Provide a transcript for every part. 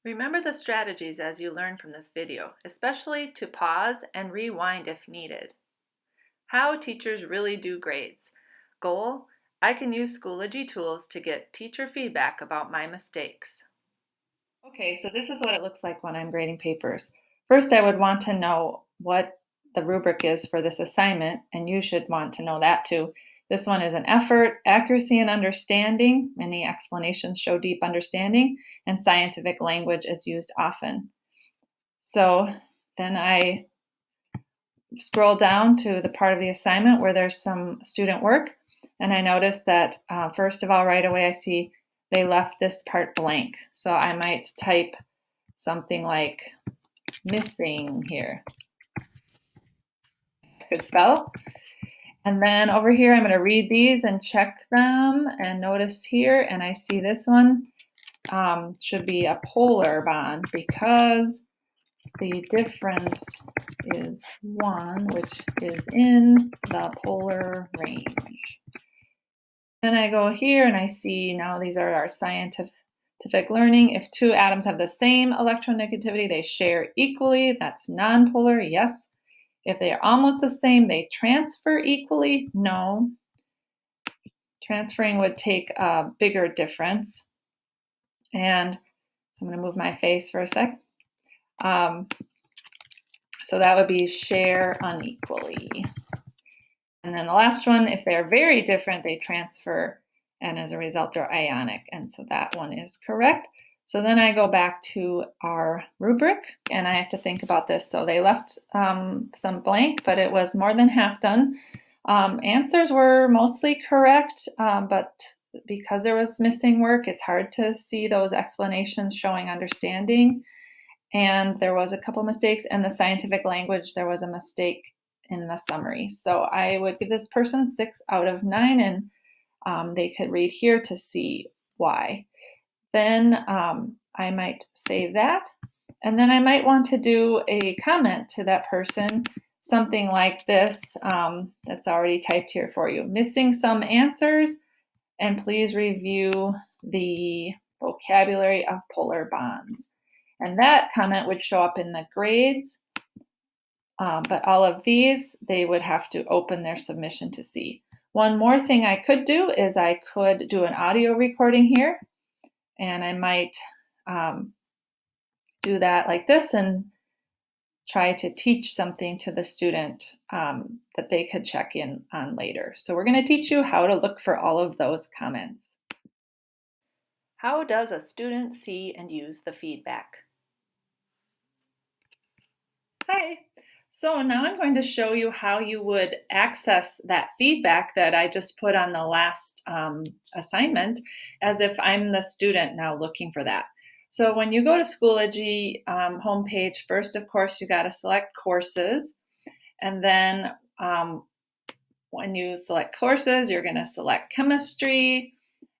Remember the strategies as you learn from this video, especially to pause and rewind if needed. How teachers really do grades. Goal: I can use Schoology tools to get teacher feedback about my mistakes. Okay, so this is what it looks like when I'm grading papers. First, I would want to know what the rubric is for this assignment, and you should want to know that too. This one is an effort, accuracy and understanding. Many explanations show deep understanding, and scientific language is used often. So then I scroll down to the part of the assignment where there's some student work, and I notice that first of all, right away I see they left this part blank. So I might type something like missing here. Could spell. And then over here, I'm going to read these and check them. And notice here, and I see this one should be a polar bond because the difference is 1, which is in the polar range. Then I go here and I see now these are our scientific learning. If two atoms have the same electronegativity, they share equally. That's nonpolar, yes. If they are almost the same, they transfer equally, no. Transferring would take a bigger difference. And so I'm going to move my face for a sec. So that would be share unequally. And then the last one, if they're very different, they transfer, and as a result, they're ionic. And so that one is correct. So then I go back to our rubric, and I have to think about this. So they left some blank, but it was more than half done. Answers were mostly correct, but because there was missing work, it's hard to see those explanations showing understanding. And there was a couple mistakes. And the scientific language, there was a mistake in the summary. So I would give this person 6 out of 9, and they could read here to see why. Then I might save that. And then I might want to do a comment to that person, something like this, that's already typed here for you. Missing some answers, and please review the vocabulary of polar bonds. And that comment would show up in the grades, but all of these, they would have to open their submission to see. One more thing I could do is I could do an audio recording here, and I might do that like this and try to teach something to the student that they could check in on later. So we're going to teach you how to look for all of those comments. How does a student see and use the feedback? Hi. So now I'm going to show you how you would access that feedback that I just put on the last assignment, as if I'm the student now looking for that. So when you go to Schoology homepage, first, of course, you got to select courses. And then when you select courses, you're going to select chemistry.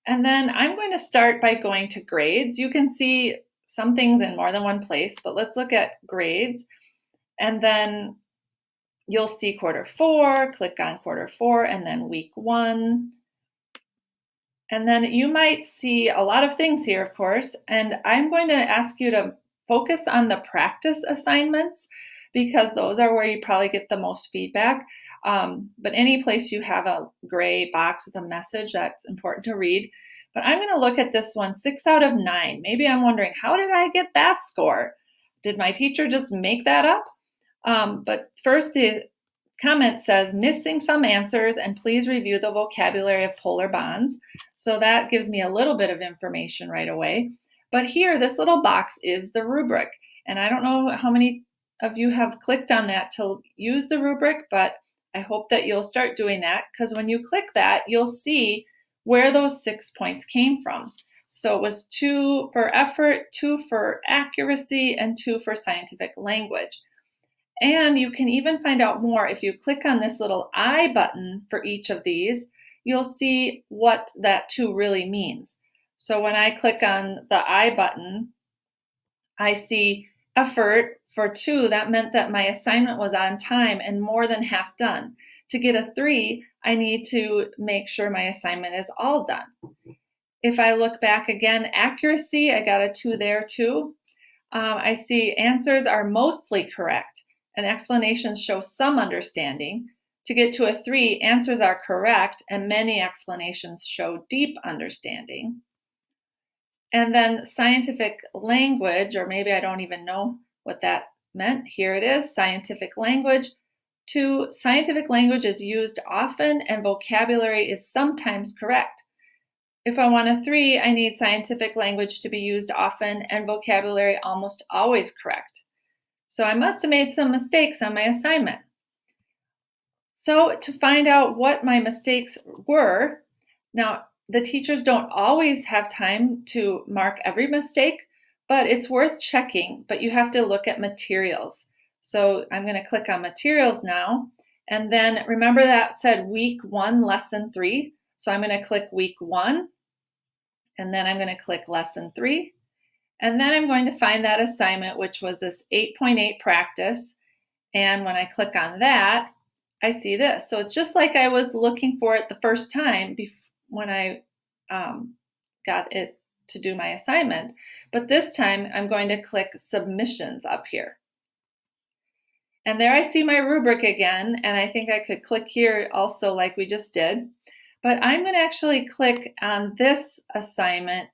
And then I'm going to start by going to grades. You can see some things in more than one place, but let's look at grades. And then you'll see quarter 4, click on quarter 4, and then week 1. And then you might see a lot of things here, of course, and I'm going to ask you to focus on the practice assignments because those are where you probably get the most feedback. But any place you have a gray box with a message, that's important to read. But I'm going to look at this one, 6 out of 9. Maybe I'm wondering, how did I get that score? Did my teacher just make that up? But first, the comment says, missing some answers, and please review the vocabulary of polar bonds. So that gives me a little bit of information right away. But here, this little box is the rubric. And I don't know how many of you have clicked on that to use the rubric, but I hope that you'll start doing that, because when you click that, you'll see where those 6 points came from. So it was 2 for effort, 2 for accuracy, and 2 for scientific language. And you can even find out more if you click on this little I button for each of these. You'll see what that 2 really means. So when I click on the I button, I see effort for 2. That meant that my assignment was on time and more than half done. To get a 3, I need to make sure my assignment is all done. If I look back again, accuracy, I got a 2 there too. I see answers are mostly correct and explanations show some understanding. To get to a 3, answers are correct and many explanations show deep understanding. And then scientific language, or maybe I don't even know what that meant. Here it is, scientific language. 2, scientific language is used often and vocabulary is sometimes correct. If I want a 3, I need scientific language to be used often and vocabulary almost always correct. So I must have made some mistakes on my assignment. So to find out what my mistakes were, now the teachers don't always have time to mark every mistake, but it's worth checking, but you have to look at materials. So I'm going to click on materials now, and then remember that said week 1, lesson 3. So I'm going to click week 1, and then I'm going to click lesson 3. And then I'm going to find that assignment, which was this 8.8 practice. And when I click on that, I see this. So it's just like I was looking for it the first time when I got it to do my assignment. But this time I'm going to click submissions up here. And there I see my rubric again. And I think I could click here also like we just did. But I'm going to actually click on this assignment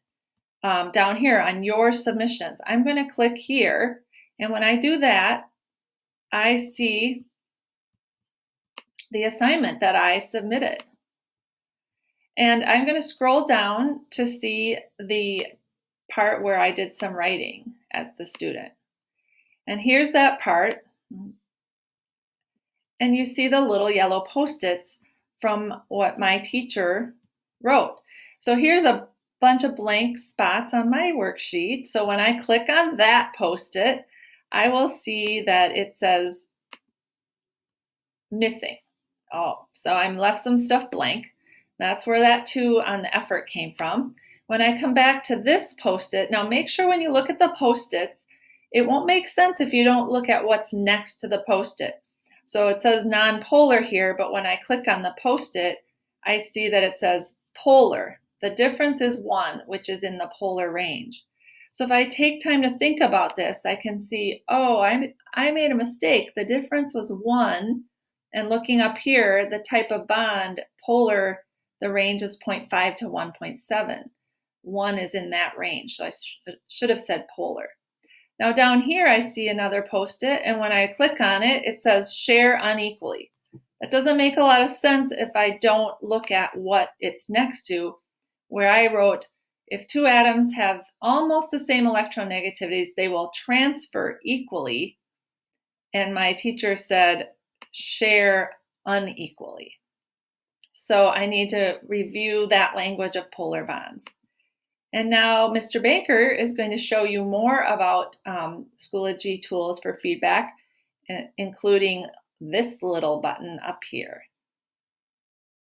down here on your submissions. I'm going to click here. And when I do that, I see the assignment that I submitted. And I'm going to scroll down to see the part where I did some writing as the student. And here's that part. And you see the little yellow Post-its from what my teacher wrote. So here's a bunch of blank spots on my worksheet. So when I click on that Post-it, I will see that it says missing. Oh, so I'm left some stuff blank. That's where that 2 on the effort came from. When I come back to this Post-it, now make sure when you look at the Post-its, it won't make sense if you don't look at what's next to the Post-it. So it says non-polar here, but when I click on the Post-it, I see that it says polar. The difference is 1, which is in the polar range. So if I take time to think about this, I can see, oh, I made a mistake. The difference was 1. And looking up here, the type of bond, polar, the range is 0.5 to 1.7. 1 is in that range, so I should have said polar. Now down here, I see another Post-it, and when I click on it, it says share unequally. That doesn't make a lot of sense if I don't look at what it's next to, where I wrote, if 2 atoms have almost the same electronegativities, they will transfer equally. And my teacher said, share unequally. So I need to review that language of polar bonds. And now Mr. Baker is going to show you more about Schoology tools for feedback, including this little button up here.